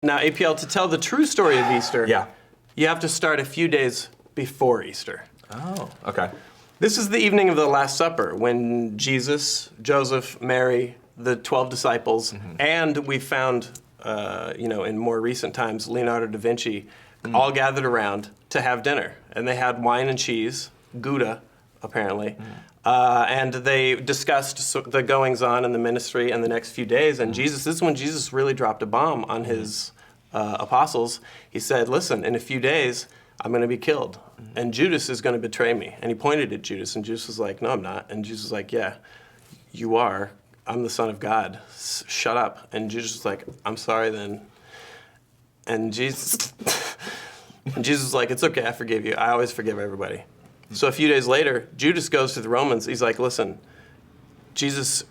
Now, APL, to tell the true story of Easter, Yeah. you have to start a few days before Easter. Oh, okay. This is the evening of the Last Supper when Jesus, Joseph, Mary, the 12 disciples, and we found, in more recent times, Leonardo da Vinci, all gathered around to have dinner. And they had wine and cheese, Gouda, apparently. And they discussed the goings-on in the ministry and the next few days. And this is when Jesus really dropped a bomb on his apostles. He said, listen, in a few days, I'm going to be killed. And Judas is going to betray me. And he pointed at Judas, and Judas was like, no, I'm not. And Jesus was like, yeah, you are. I'm the Son of God. Shut up. And Judas was like, I'm sorry then. And Jesus was like, it's okay, I forgive you. I always forgive everybody. So a few days later, Judas goes to the Romans. He's like, listen, Jesus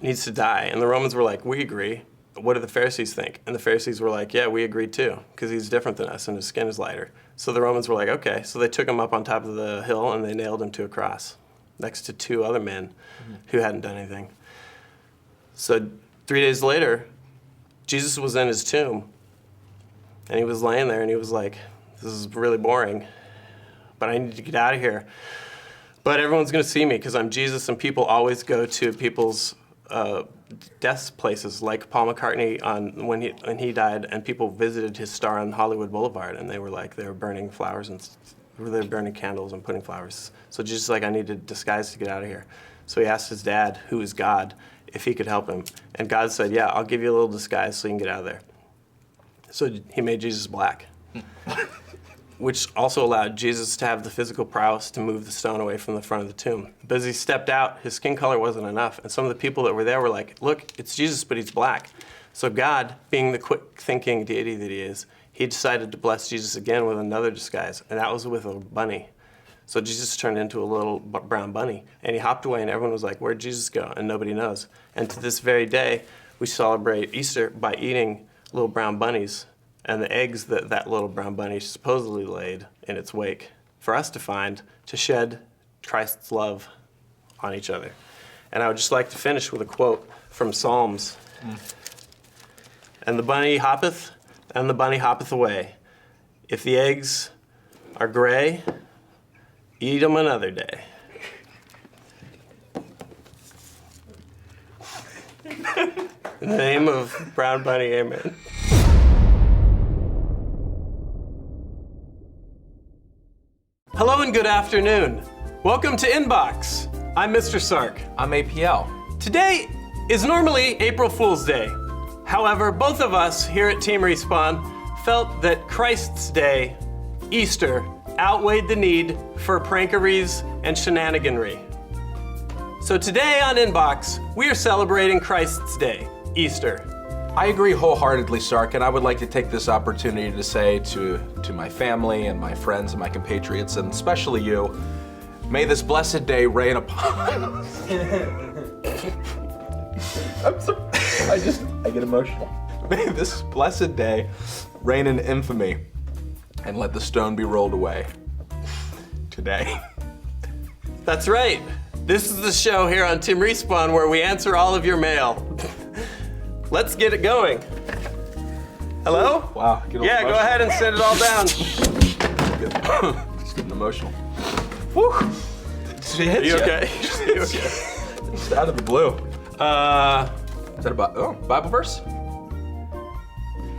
needs to die. And the Romans were like, we agree. What do the Pharisees think? And the Pharisees were like, yeah, we agree too, because he's different than us and his skin is lighter. So the Romans were like, okay. So they took him up on top of the hill and they nailed him to a cross next to two other men who hadn't done anything. So 3 days later, Jesus was in his tomb and he was laying there and he was like, this is really boring, but I need to get out of here. But everyone's going to see me because I'm Jesus, and people always go to people's death places, like Paul McCartney when he died, and people visited his star on Hollywood Boulevard, and they were burning flowers and they were burning candles and putting flowers. So Jesus was like, I need a disguise to get out of here. So he asked his dad, who is God, if he could help him, and God said, yeah, I'll give you a little disguise so you can get out of there. So he made Jesus black. Which also allowed Jesus to have the physical prowess to move the stone away from the front of the tomb. But as he stepped out, his skin color wasn't enough. And some of the people that were there were like, look, it's Jesus, but he's black. So God, being the quick-thinking deity that he is, he decided to bless Jesus again with another disguise, and that was with a bunny. So Jesus turned into a little brown bunny, and he hopped away, and everyone was like, where'd Jesus go? And nobody knows. And to this very day, we celebrate Easter by eating little brown bunnies and the eggs that that little brown bunny supposedly laid in its wake for us to find, to shed Christ's love on each other. And I would just like to finish with a quote from Psalms. And the bunny hoppeth, and the bunny hoppeth away. If the eggs are gray, eat 'em another day. In the name of Brown Bunny, amen. Hello and good afternoon. Welcome to Inbox. I'm Mr. Sark. I'm APL. Today is normally April Fool's Day. However, both of us here at Team Respawn felt that Christ's Day, Easter, outweighed the need for prankeries and shenaniganry. So today on Inbox, we are celebrating Christ's Day, Easter. I agree wholeheartedly, Sark, and I would like to take this opportunity to say to my family and my friends and my compatriots, and especially you, may this blessed day rain upon... I'm sorry, I get emotional. May this blessed day reign in infamy, and let the stone be rolled away today. That's right. This is the show here on Team Respawn where we answer all of your mail. Let's get it going. Hello? Wow. Yeah, go ahead and set it all down. Just getting emotional. Woo. She hit You you. okay? You okay? Just out of the blue. Is that about Bible verse?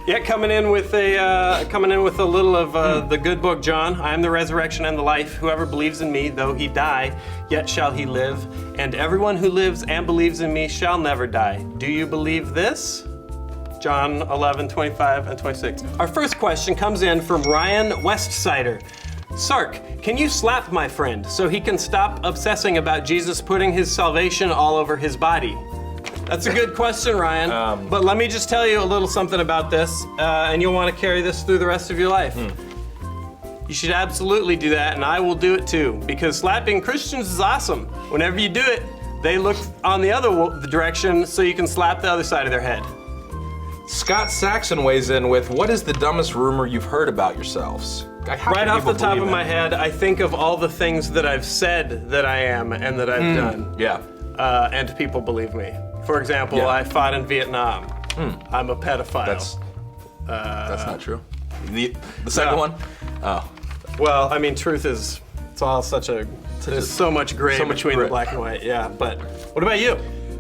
Yeah, coming in with a little of the good book, John. I am the resurrection and the life. Whoever believes in me, though he die, yet shall he live. And everyone who lives and believes in me shall never die. Do you believe this? John 11:25 and 26. Our first question comes in from Ryan Westsider. Sark, can you slap my friend so he can stop obsessing about Jesus putting his salvation all over his body? That's a good question, Ryan. But let me just tell you a little something about this, and you'll want to carry this through the rest of your life. You should absolutely do that, and I will do it too, because slapping Christians is awesome. Whenever you do it, they look on the other direction so you can slap the other side of their head. Scott Saxon weighs in with, what is the dumbest rumor you've heard about yourselves? Right off the top of my head, I think of all the things that I've said that I am and that I've done. Yeah. And people believe me. For example, I fought in Vietnam. I'm a pedophile. That's not true. The second No. one? Oh. Well, I mean, truth is, it's all there's so much gray so much between gray. the black and white. Yeah, but what about you?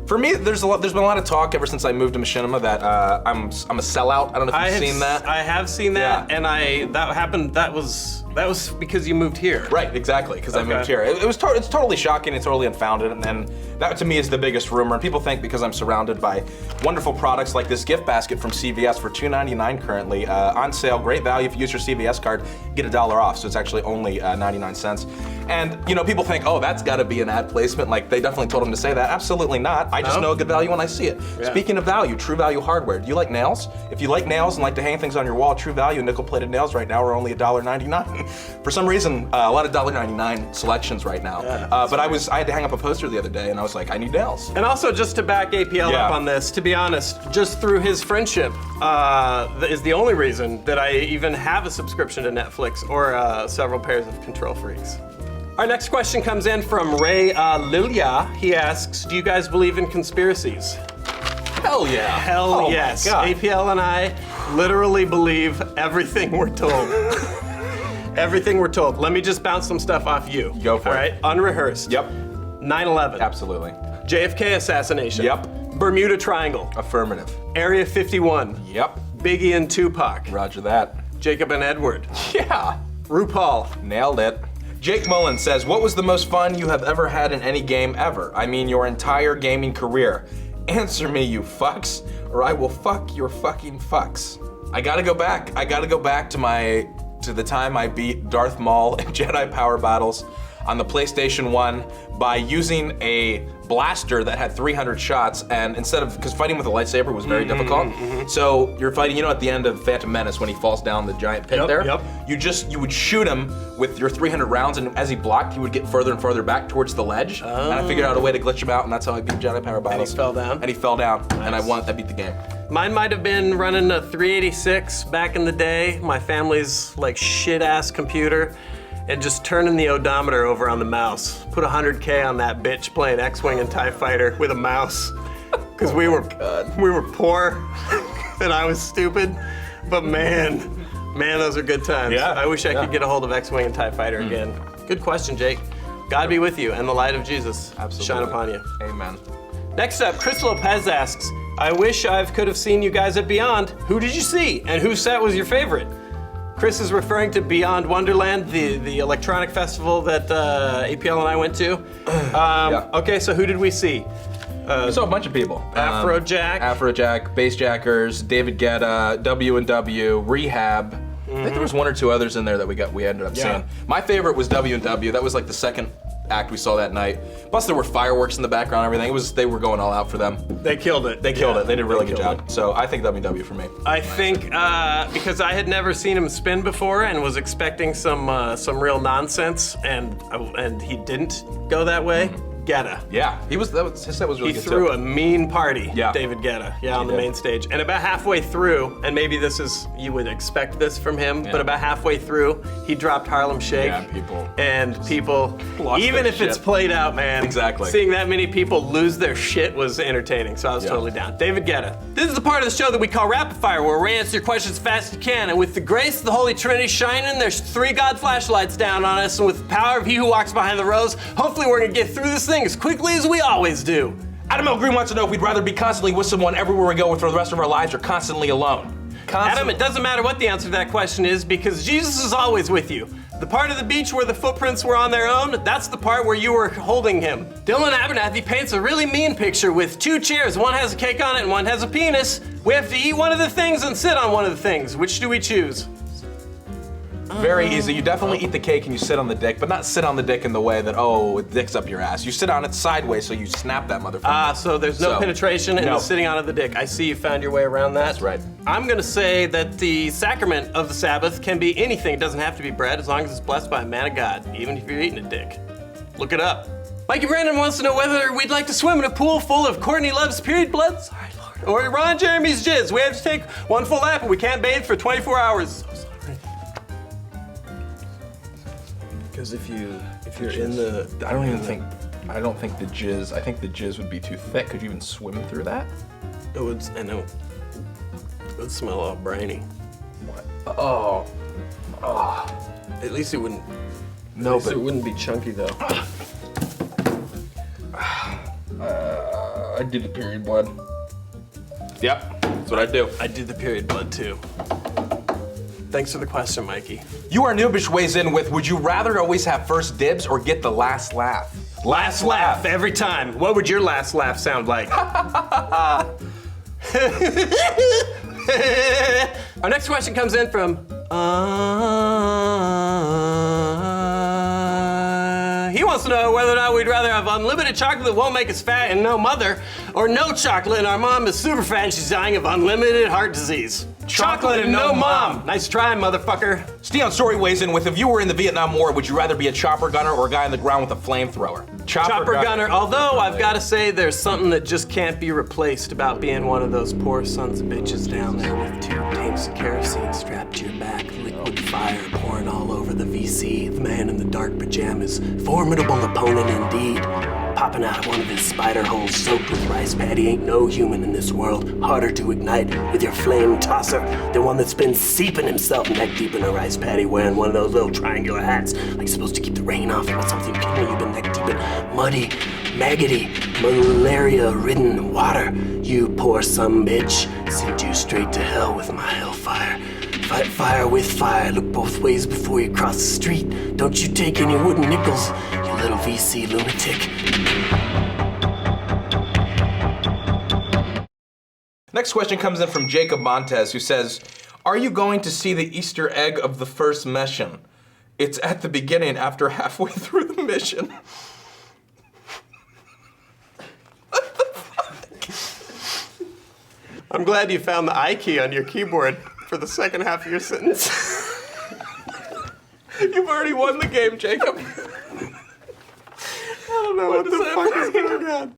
For me, there's been a lot of talk ever since I moved to Machinima that I'm a sellout. I don't know if you've seen that. I have seen that, Yeah. and that happened. That was because you moved here. Right, exactly, because I Okay. moved here. It's totally shocking, it's totally unfounded, and that to me is the biggest rumor. And people think because I'm surrounded by wonderful products like this gift basket from CVS for $2.99 currently, on sale, great value. If you use your CVS card, get $1 off, so it's actually only 99 cents. And people think, oh, that's gotta be an ad placement, like they definitely told them to say that. Absolutely not, I just No? know a good value when I see it. Yeah. Speaking of value, True Value Hardware, do you like nails? If you like nails and like to hang things on your wall, True Value nickel-plated nails right now are only $1.99. For some reason, a lot of $1.99 selections right now. Yeah, But I had to hang up a poster the other day, and I was like, I need nails. And also, just to back APL Yeah. up on this, to be honest, just through his friendship is the only reason that I even have a subscription to Netflix or several pairs of Control Freaks. Our next question comes in from Ray Lilia. He asks, do you guys believe in conspiracies? Hell yeah. Hell Oh my yes. God. APL and I literally believe everything we're told. Everything we're told. Let me just bounce some stuff off you. Go for All it. right? Unrehearsed. Yep, 9/11. absolutely. JFK assassination. Yep. Bermuda Triangle. Affirmative. Area 51. Yep, Biggie and Tupac. roger that. Jacob and Edward. Yeah, RuPaul. nailed it. Jake Mullen says, what was the most fun you have ever had in any game ever? I mean your entire gaming career. Answer me, you fucks, or I will fuck your fucking fucks. I gotta go back. I gotta go back to the time I beat Darth Maul in Jedi Power Battles on the PlayStation 1 by using a blaster that had 300 shots, and because fighting with a lightsaber was very difficult, so you're fighting, at the end of Phantom Menace when he falls down the giant pit Yep, there, yep. you would shoot him with your 300 rounds, and as he blocked, he would get further and further back towards the ledge, and I figured out a way to glitch him out, and that's how I beat Jedi Power Battles. fell down? And he fell down, and I beat the game. Mine might have been running a 386 back in the day, my family's like shit ass computer, and just turning the odometer over on the mouse. Put 100K on that bitch playing X-Wing and TIE Fighter with a mouse. Because we were poor and I was stupid. But man, those are good times. Yeah, I wish I yeah. could get a hold of X-Wing and TIE Fighter again. Good question, Jake. God be with you and the light of Jesus Absolutely. shine upon you. Amen. Next up, Chris Lopez asks, I wish I could have seen you guys at Beyond. Who did you see? And whose set was your favorite? Chris is referring to Beyond Wonderland, the electronic festival that APL and I went to. Yeah. Okay, so who did we see? We saw a bunch of people. Afrojack. Afrojack, Bassjackers, David Guetta, W&W, Rehab. I think there was one or two others in there that we ended up Yeah. seeing. My favorite was W&W. That was like the second act we saw that night. Plus there were fireworks in the background and everything. They were going all out for them. They killed it. They killed Yeah, it. They did a really good killed job. it. So I think W&W for me. I think because I had never seen him spin before and was expecting some real nonsense, and he didn't go that way. Guetta. Yeah, his set was really He good threw too. a mean party, Yeah. David Guetta, on the did. main stage. And about halfway through, and maybe you would expect this from him, Yeah. but about halfway through, he dropped Harlem Shake. Yeah, people, Lost even their if it's shit. played out, man, Exactly. seeing that many people lose their shit was entertaining, so I was Yeah. totally down. David Guetta. This is the part of the show that we call Rapid Fire, where we answer your questions as fast as you can, and with the grace of the Holy Trinity shining, there's 3 God flashlights down on us, and with the power of He who walks behind the rows, hopefully we're gonna get through this thing as quickly as we always do. Adam L. Green wants to know if we'd rather be constantly with someone everywhere we go for the rest of our lives or constantly alone. Adam, it doesn't matter what the answer to that question is because Jesus is always with you. The part of the beach where the footprints were on their own, that's the part where you were holding him. Dylan Abernathy paints a really mean picture with 2 chairs. One has a cake on it and one has a penis. We have to eat one of the things and sit on one of the things. Which do we choose? Very easy. You definitely eat the cake and you sit on the dick, but not sit on the dick in the way that, the dick's up your ass. You sit on it sideways so you snap that motherfucker. So there's no So, penetration and no. the sitting on of the dick. I see you found your way around that. That's right. I'm gonna say that the sacrament of the Sabbath can be anything. It doesn't have to be bread as long as it's blessed by a man of God, even if you're eating a dick. Look it up. Mikey Brandon wants to know whether we'd like to swim in a pool full of Courtney Love's period blood, sorry Lord, or Ron Jeremy's jizz. We have to take one full lap and we can't bathe for 24 hours. So sorry. Because if you're in the, I don't think the jizz, I think the jizz would be too thick. Could you even swim through that? I know. It would smell all brainy. Oh. At least it wouldn't. No, It wouldn't be chunky though. I do the period blood. Yep, that's what I do. I do the period blood too. Thanks for the question, Mikey. You Are Noobish weighs in with, would you rather always have first dibs or get the last laugh? Last laugh every time. What would your last laugh sound like? Our next question comes in from he wants to know whether or not we'd rather have unlimited chocolate that won't make us fat and no mother, or no chocolate and our mom is super fat and she's dying of unlimited heart disease. Chocolate and no mom. Nice try, motherfucker. Steon Story weighs in with, if you were in the Vietnam War, would you rather be a chopper gunner or a guy on the ground with a flamethrower? Chopper gunner. Although I've got to say there's something that just can't be replaced about being one of those poor sons of bitches down there with 2 tanks of kerosene strapped to your back, liquid fire pouring all over the VC, the man in the dark pajamas, formidable opponent indeed. Popping out of one of his spider holes soaked with rice patty. Ain't no human in this world harder to ignite with your flame tosser than one that's been seeping himself neck deep in a rice patty, wearing one of those little triangular hats like you're supposed to keep the rain off or something. You've been neck deep in muddy, maggoty, malaria-ridden water. You poor sumbitch, send you straight to hell with my hellfire. Fight fire with fire, look both ways before you cross the street. Don't you take any wooden nickels, you little VC lunatic. Next question comes in from Jacob Montez, who says, are you going to see the Easter egg of the first mission? It's at the beginning after halfway through the mission. I'm glad you found the I key on your keyboard for the second half of your sentence. You've already won the game, Jacob. I don't know what the fuck is going on.